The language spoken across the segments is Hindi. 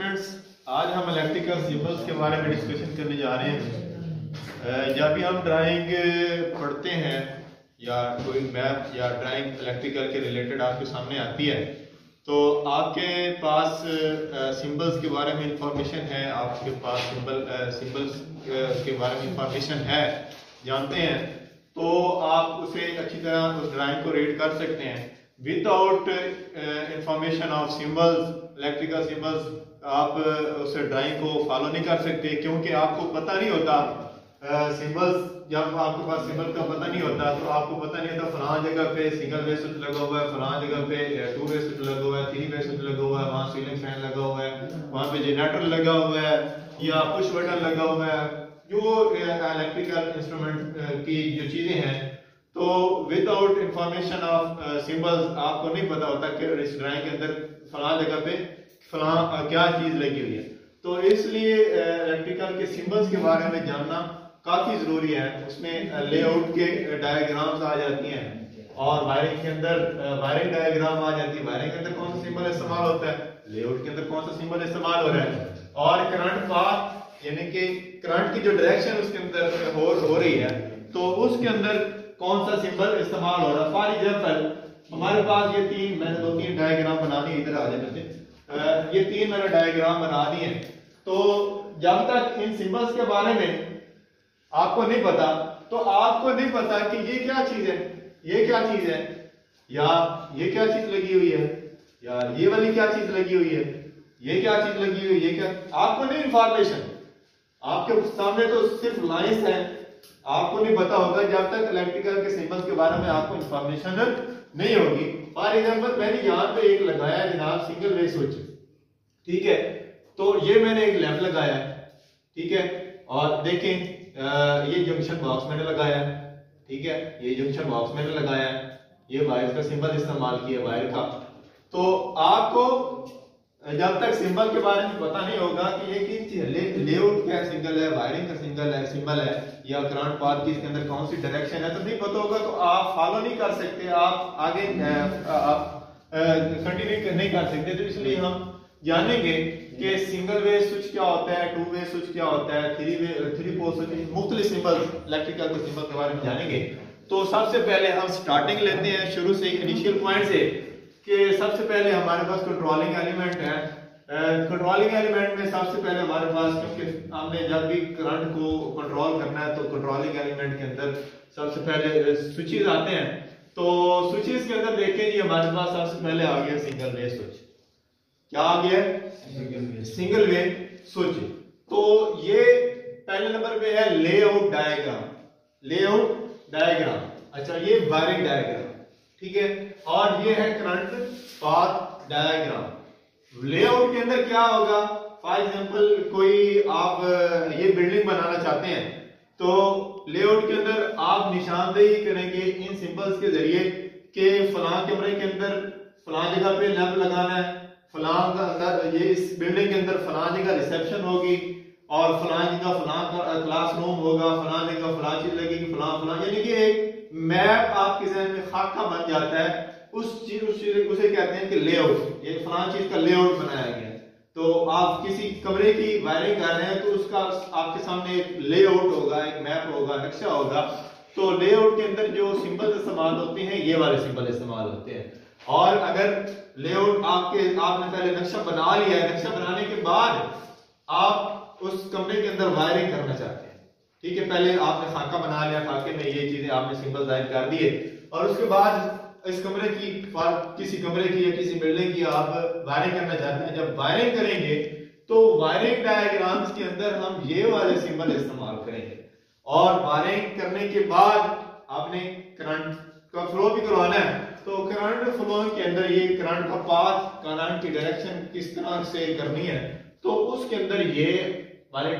स्टूडेंट्स, आज हम इलेक्ट्रिकल सिंबल्स के बारे में डिस्कशन करने जा रहे हैं। जब भी हम ड्राइंग पढ़ते हैं या कोई मैप या ड्राइंग इलेक्ट्रिकल के रिलेटेड आपके सामने आती है तो आपके पास सिंबल्स के बारे में इंफॉर्मेशन है, आपके पास सिंबल्स के बारे में इंफॉर्मेशन है, जानते हैं, तो आप उसे अच्छी तरह उस ड्राइंग को रीड कर सकते हैं। Without information of symbols, electrical symbols, आप उस ड्राइंग को फॉलो नहीं कर सकते, क्योंकि आपको पता नहीं होता सिंबल्स। जब आपके पास सिंबल का पता नहीं होता तो आपको पता नहीं होता फलां जगह पे सिंगल वे स्विच लगा हुआ है, फलां जगह पे टू वे स्विच लगा हुआ है, थ्री वे स्विच लगा हुआ है, वहाँ सीलिंग फैन लगा हुआ है, वहाँ पे जनरेटर लगा हुआ है या पुश बटन लगा हुआ है, जो इलेक्ट्रिकल इंस्ट्रूमेंट की जो चीजें हैं। तो विदाउट इंफॉर्मेशन ऑफ सिंबल्स आपको नहीं पता होता कि इस ड्राइंग के अंदर फलां जगह पे फलां क्या चीज लगी हुई है। तो इसलिए इलेक्ट्रिकल के सिंबल्स के बारे में जानना काफी जरूरी है। उसमें लेआउट के डायग्राम्स आ जाती हैं और वायरिंग के अंदर वायरिंग डायग्राम आ जाती है। वायरिंग के अंदर कौन सा सिंबल इस्तेमाल होता है, लेआउट के अंदर कौन सा सिंबल इस्तेमाल हो रहा है, और करंट पाथ यानी कि करंट की जो डायरेक्शन उसके अंदर हो रही है तो उसके अंदर कौन सा सिंबल इस्तेमाल हो रहा है। फॉर एग्जांपल हमारे पास ये तीन, मैंने दो तीन डायग्राम बना दिए, इधर आ जाते, ये तीन मैंने डायग्राम बना दिए। तो जब तक इन सिंबल्स के बारे में आपको नहीं पता तो आपको नहीं पता कि ये क्या चीज है, ये क्या चीज है, या ये क्या चीज लगी हुई है, या ये वाली क्या चीज लगी हुई है, ये क्या चीज लगी हुई है, ये क्या, आपको नहीं इंफॉर्मेशन। आपके सामने तो सिर्फ लाइंस है, आपको नहीं पता होगा जब तक इलेक्ट्रिकल के सिंबल्स के बारे में आपको इंफॉर्मेशन नहीं होगी। फॉर एग्जांपल मैंने यहाँ पे एक लगाया जनाब सिंगल वे स्विच, ठीक है, तो ये मैंने एक लैंप लगाया है, ठीक है, और देखें ये जंक्शन बॉक्स मैंने लगाया है, ठीक है, ये जंक्शन बॉक्स मैंने लगाया है, ये वायर का सिंबल इस्तेमाल किया वायर का। तो आपको जब तक सिंबल के बारे में पता नहीं होगा कि ये किस चीज लेआउट क्या सिंगल है, वायरिंग का सिंबल है या करंट पाथ की इसके अंदर कौन सी डायरेक्शन है, तो नहीं पता होगा तो आप फॉलो नहीं कर सकते, आप आगे कंटिन्यू नहीं कर सकते। तो इसलिए हम जानेंगे कि सिंगल वे स्विच क्या होता है, टू वे स्विच क्या होता है, थ्री पोल स्विच, मुख्तलिफ सिंबल इलेक्ट्रिकल के सिंबल के बारे में जानेंगे। तो सबसे पहले हम स्टार्टिंग लेते हैं शुरू से, इनिशियल पॉइंट से, कि सबसे पहले हमारे पास कंट्रोलिंग एलिमेंट है। कंट्रोलिंग एलिमेंट में सबसे पहले हमारे पास, क्योंकि हमने जब भी करंट को कंट्रोल करना है तो कंट्रोलिंग एलिमेंट के अंदर सबसे पहले स्विचेस आते हैं। तो स्विचेस के अंदर देखें जी, हमारे पास सबसे पहले आ गया सिंगल वे स्विच। क्या आ गया? Single way switch. तो ये पहले नंबर पे है लेआउट डायग्राम, लेआउट डायग्राम। अच्छा, ये वायरिंग डायग्राम, ठीक है, और ये है करंट पाथ डायग्राम। लेआउट के अंदर क्या होगा, फॉर एग्जांपल कोई आप ये बिल्डिंग बनाना चाहते हैं तो लेआउट के अंदर आप निशानदेही करेंगे इन सिंबल्स के जरिए कि फलां कमरे के अंदर फलां जगह पे लैंप लगाना है, फलां का अंदर ये इस बिल्डिंग के अंदर फलां जगह रिसेप्शन होगी और फलां जगह फलां क्लासरूम होगा, फलां जगह फलां चीज लगेगी, फलां, यानी कि एक मैप आपके जहन में खाका बन जाता है। उसे कहते हैं कि लेआउट, ये फलां चीज का लेआउट बनाया गया। तो आप किसी कमरे की वायरिंग कर रहे हैं तो उसका आपके सामने एक लेआउट होगा, एक मैप होगा, नक्शा होगा। तो लेआउट के अंदर जो सिंबल इस्तेमाल होते हैं ये वाले सिंबल इस्तेमाल होते हैं। और अगर लेआउट आपने पहले नक्शा बना लिया है, नक्शा बनाने के बाद आप उस कमरे के अंदर वायरिंग करना चाहते हैं, ठीक है, पहले आपने खाका बना लिया, खाके में ये चीजें आपने सिंबल जाहिर कर दिए, और उसके बाद इस कमरे की, किसी कमरे की या किसी बिल्डिंग की आप वायरिंग करना चाहते हैं। जब वायरिंग करेंगे तो वायरिंग डायग्राम्स के अंदर हम ये वाले सिंबल इस्तेमाल करेंगे, और वायरिंग करने के बाद आपने करंट का फ्लो भी करवाना है। तो करंट फ्लो के अंदर ये करंट का पाथ, करंट की डायरेक्शन किस तरह से करनी है, तो उसके अंदर ये वाले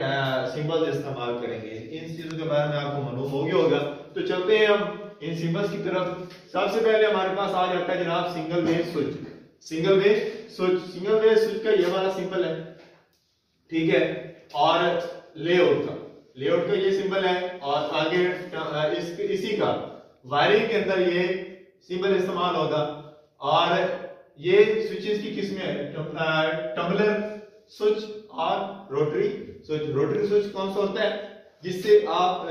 सिंबल्स इस्तेमाल करेंगे। इन चीजों के बारे में आपको मालूम हो गया होगा। तो चलते हैं हम इन सिंबल्स की तरफ। सबसे पहले हमारे पास आ जाता है जनाब single way switch. Single way switch, single way switch का ये वाला सिंबल है, ठीक है, और लेआउट का ये सिंबल है, और आगे इसी का वायरिंग के अंदर ये सिंबल इस्तेमाल होगा। और ये स्विचेस की किस्में है, टम्बलर स्विच और रोटरी स्विच। रोटरी स्विच कौन सा होता है, जिससे आप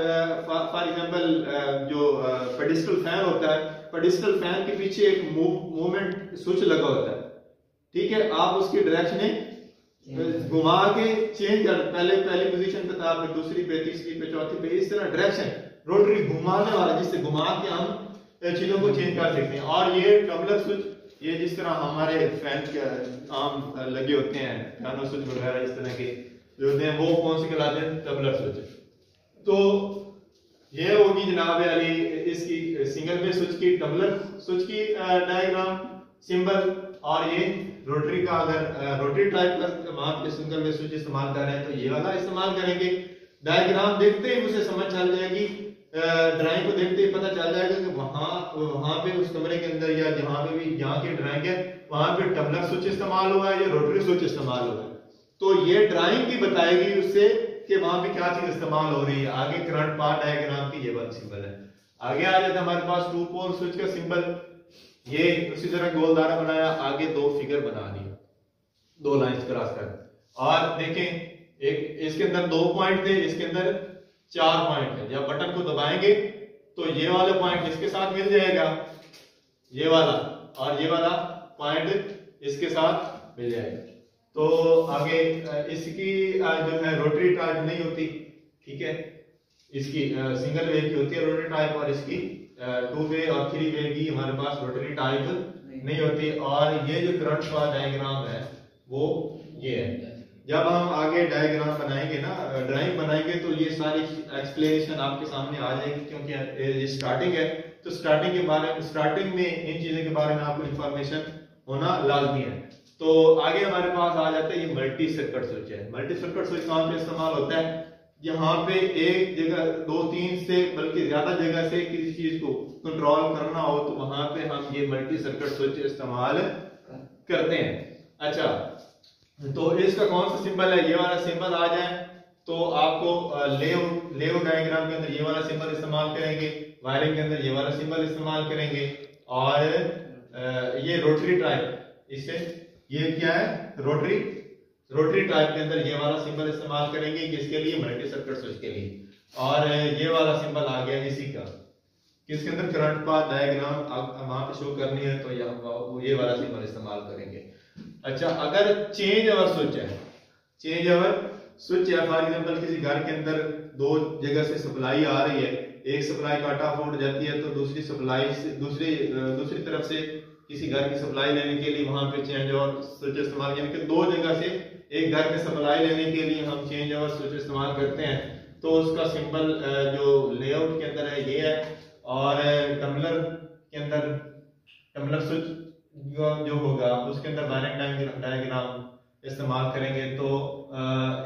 फॉर एग्जांपल जो पेडिस्टल फैन होता है, पेडिस्टल फैन के पीछे एक मूवमेंट स्विच लगा होता है, ठीक है। आप उसकी डायरेक्शन घुमा के चेंज कर, पहली पोजीशन पे था, फिर दूसरी पे, तीसरी पे, चौथी पे, इस तरह डायरेक्शन रोटरी घुमाने वाला, जिससे घुमा के हम चीजों को चेंज कर सकते हैं। और ये टम्बलर स्विच, ये जिस तरह हमारे फैन के आम लगे होते हैं, पियानो स्विच वगैरह इस तरह के जो होते हैं, वो कौन से कहलाते हैं, टम्बलर स्विच। तो ये होगी जनाब अली इसकी सिंगल वे स्विच की, टम्बलर स्विच की डायग्राम सिंबल। और ये रोटरी का, अगर रोटरी टाइप का वहां पे सिंगल वे स्विच इस्तेमाल कर रहे हैं तो ये वाला इस्तेमाल करेंगे। डायग्राम देखते ही मुझे समझ चल जाएगी, ड्राइंग को देखते ही पता चल जाएगा कि वहां पे उस कमरे के अंदर या जहां पे भी जहां की ड्राइंग है वहां पे टम्बलर स्विच इस्तेमाल हुआ है या रोटरी स्विच इस्तेमाल हुआ है। तो ये ड्राइंग भी बताएगी उससे कि वहां पे क्या चीज इस्तेमाल हो रही है। आगे करंट पाथ डायग्राम की ये वाला सिंबल है। आगे आ जाता है हमारे पास टू पोल स्विच का सिंबल। ये उसी तरह गोल दायरा बनाया, आगे दो फिगर बना दिया, दो लाइंस क्रॉस कर। और देखें एक इसके अंदर 2 पॉइंट थे, इसके अंदर 4 पॉइंट है। जब बटन को दबाएंगे तो ये वाला पॉइंट इसके साथ मिल जाएगा, ये वाला, और ये वाला पॉइंट इसके साथ मिल जाएगा। तो आगे इसकी जो है रोटरी टाइप नहीं होती, ठीक है, इसकी सिंगल वे की होती है रोटरी टाइप, और इसकी 2 वे और 3 वे की हमारे पास रोटरी टाइप नहीं होती। और ये जो करंट पाथ डायग्राम है वो ये है। जब हम आगे डायग्राम बनाएंगे ना, ड्राइंग बनाएंगे, तो ये सारी एक्सप्लेनेशन आपके सामने आ जाएगी, क्योंकि ये स्टार्टिंग है। तो स्टार्टिंग में इन चीजों के बारे में आपको इंफॉर्मेशन होना लाजमी है। तो आगे हमारे पास आ जाता है ये मल्टी सर्किट स्विच है। मल्टी सर्किट स्विच कहाँ पे इस्तेमाल होता है, यहाँ पे एक जगह 2-3 से बल्कि ज्यादा जगह से किसी चीज को कंट्रोल करना हो तो वहां पे हम ये मल्टी सर्किट स्विच इस्तेमाल करते हैं। अच्छा, तो इसका कौन सा सिंबल है, ये वाला सिंबल आ जाए तो आपको लेआउट डायग्राम के अंदर ये वाला सिंबल इस्तेमाल करेंगे, वायरिंग के अंदर ये वाला सिंबल इस्तेमाल करेंगे। और ये रोटरी टाइप, इससे ये क्या है, रोटरी टाइप के अंदर ये वाला सिंबल इस्तेमाल करेंगे, किसके लिए, मल्टी सर्किट स्विच के लिए। और ये वाला सिंबल आ गया इसी का, किसके अंदर करंट पाथ डायग्राम वहां पे शो करनी है तो ये वाला सिंबल इस्तेमाल करेंगे। अच्छा, अगर चेंज ओवर स्विच है, चेंज ओवर स्विच है, फॉर एग्जांपल किसी घर के अंदर 2 जगह से सप्लाई आ रही है, एक सप्लाई कट ऑफ हो जाती है तो दूसरी सप्लाई से दूसरी तरफ से किसी घर की सप्लाई लेने के लिए वहां पे चेंज ओवर स्विच इस्तेमाल, यानी कि 2 जगह से एक घर की सप्लाई लेने के लिए हम चेंज ओवर स्विच इस्तेमाल करते हैं। तो उसका सिंबल जो लेआउट के अंदर है ये है। और टम्बलर के अंदर टम्बलर स्विच जो होगा उसके अंदर वायरिंग डायग्राम इस्तेमाल करेंगे तो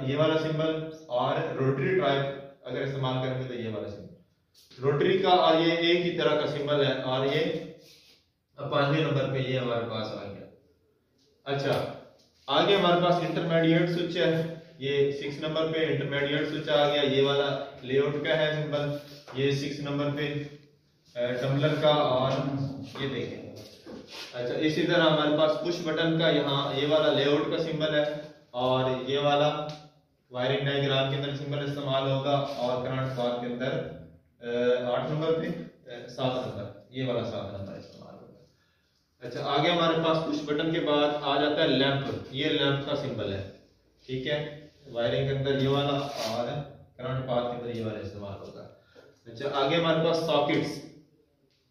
ये वाला सिंबल, और रोटरी टाइप अगर इस्तेमाल करेंगे तो ये वाला सिंबल रोटरी का, और ये एक ही तरह का सिंबल है। और ये 5वें नंबर पे ये हमारे पास आ गया। अच्छा, आगे हमारे पास इंटरमीडिएट स्विच है, ये 6 नंबर पे इंटरमीडिएट स्विच आ गया। ये वाला लेआउट का है सिंबल, ये 6 नंबर पे टम्बलर का, और ये देखें। अच्छा, इसी तरह हमारे पास पुश बटन का यहाँ ये वाला लेआउट का सिंबल है, और ये वाला वायरिंग डायग्राम के अंदर सिंबल इस्तेमाल होगा। और करंट पाथ के अंदर 8 नंबर पे 7 नंबर, ये वाला 7 नंबर इस्तेमाल होगा। अच्छा, आगे हमारे पास पुश बटन के बाद आ जाता है लैंप, ये लैंप का सिंबल है, ठीक है, वायरिंग के अंदर ये वाला और करंट पाथ के अंदर ये वाला इस्तेमाल होगा। अच्छा, आगे हमारे पास सॉकेट्स,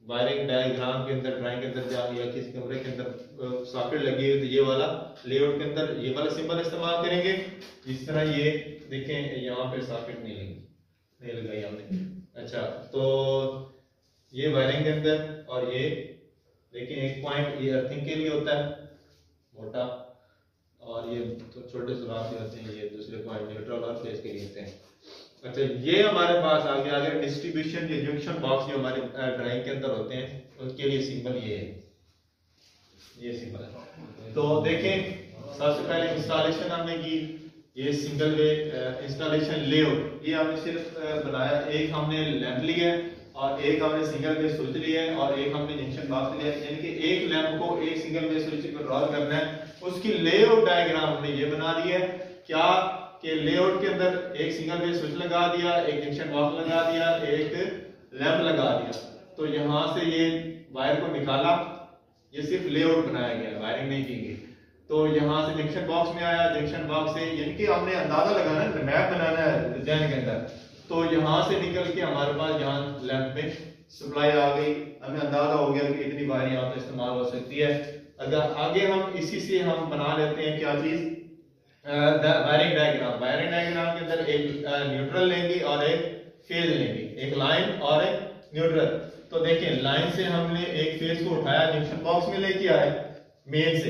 वायरिंग डायग्राम के अंदर ड्राइंग के अंदर जब या किसी कमरे के अंदर सॉकेट लगी है तो ये वाला लेआउट के अंदर ये वाला सिंबल इस्तेमाल करेंगे। इस तरह ये देखें, यहाँ पे सॉकेट नहीं लगाई हमने। अच्छा, तो ये वायरिंग के अंदर, और ये देखिए एक पॉइंट ये अर्थिंग के लिए होता है मोटा, और ये तो छोटे सुराख होते हैं, ये दूसरे पॉइंट न्यूट्रल और फेस के लिए होते हैं। अच्छा, ये हमारे पास आगे डिस्ट्रीब्यूशन के जंक्शन बॉक्स जो हमारे ड्राइंग के अंदर होते हैं उसके लिए सिंबल ये है, ये सिंबल है। तो देखें, सबसे पहले इंस्टॉलेशन हमने की, ये सिंगल वे इंस्टॉलेशन लेआउट, ये हमने सिर्फ बनाया, एक हमने लैंप लिया है और एक हमने सिंगल बेस स्विच लिया है और एक हमने जंक्शन बॉक्स लिया है, यानी कि एक लैंप को एक सिंगल बेस स्विच पर रोल करना है। उसकी लेआउट डायग्राम हमने ये बना दी है क्या कि लेआउट के अंदर एक सिंगल बेस स्विच लगा दिया, एक जंक्शन बॉक्स लगा दिया, एक लैंप लगा दिया। तो यहां से ये वायर को निकाला, ये सिर्फ लेआउट बनाया गया, वायरिंग नहीं की गई। तो यहाँ से जंक्शन बॉक्स में आया, जंक्शन बॉक्स से यानी कि हमने अंदाजा लगाना है, मैप बनाना है डिजाइन के अंदर। तो यहाँ से निकल के हमारे पास यहाँ लैंप में सप्लाई आ गई, हमें अंदाजा हो गया कि इतनी वायर यहाँ पे इस्तेमाल हो सकती है। अगर आगे हम इसी से हम बना लेते हैं क्या चीज, वायरिंग डायग्राम। वायरिंग डायग्राम के अंदर एक न्यूट्रल लेंगे और एक फेज लेंगे, एक लाइन और एक न्यूट्रल। तो देखिए लाइन से हमने एक फेज को उठाया, जंक्शन बॉक्स में लेके आए, मेन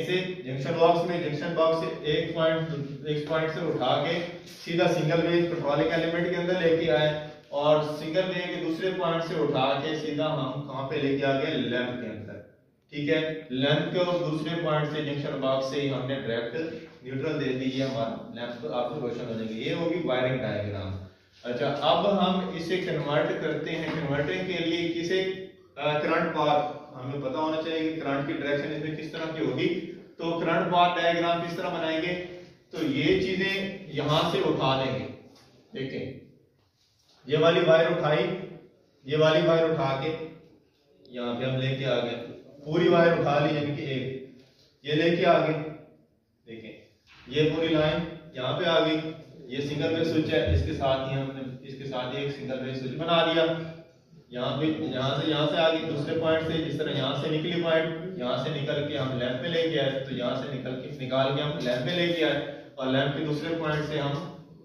से जंक्शन बॉक्स में, जंक्शन बॉक्स से एक पॉइंट से उठा के सीधा सिंगल वेव पेट्रोलिक एलिमेंट के अंदर लेके आए और सिंगल वेव के दूसरे पॉइंट से उठा के सीधा हम कहां पे लेके आ गए, लैंप के अंदर। ठीक है, लैंप के और दूसरे पॉइंट से जंक्शन बॉक्स से ही हमने डायरेक्ट न्यूट्रल दे दी है, हमारा लैंप तो आपको रोशन हो जाएगी। ये होगी वायरिंग डायग्राम। अच्छा, अब हम इसे कन्वर्ट करते हैं। कन्वर्टिंग के लिए किसे करंट पाथ हमें पता होना चाहिए कि करंट की डायरेक्शन इसमें किस तरह की होगी। तो करंट पाथ डायग्राम किस तरह बनाएंगे, तो ये चीजें यहां से उठा देंगे। देखें, ये वाली वायर उठाई, ये वाली वायर उठा के यहाँ पे हम लेके आ गए, पूरी वायर उठा ली, यानी कि एक ये लेके आ गए। देखें, ये पूरी लाइन यहाँ पे आ गई, ये सिंगल वेव स्विच है, इसके साथ ही हमने इसके साथ ही एक सिंगल वेव स्विच बना दिया। यहाँ से आ गई दूसरे पॉइंट से, जिस तरह यहाँ से निकली पॉइंट, यहाँ से निकल के हम लैंप पे लेके आए, तो यहाँ से निकाल के हम लैंप पे लेके आए और लैंप के दूसरे पॉइंट से हम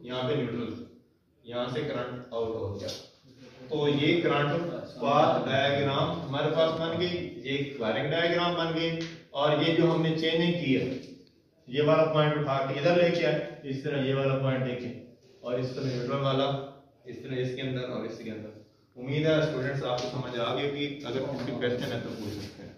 यहाँ पे न्यूट्रल, यहाँ से करंट आउट हो गया। तो ये करंट पाथ डायग्राम हमारे पास बन गई, ये वायरिंग डायग्राम बन गई। और ये जो हमने चेंजिंग की है, ये वाला पॉइंट उठा के इधर लेके आए, इस तरह ये वाला पॉइंट देखें, और इस तरह न्यूट्रल वाला, इस तरह इसके अंदर और इसके अंदर। उम्मीद है स्टूडेंट्स आपको समझ आ गई होगी, अगर किसी क्वेश्चन है तो पूछ सकते हैं।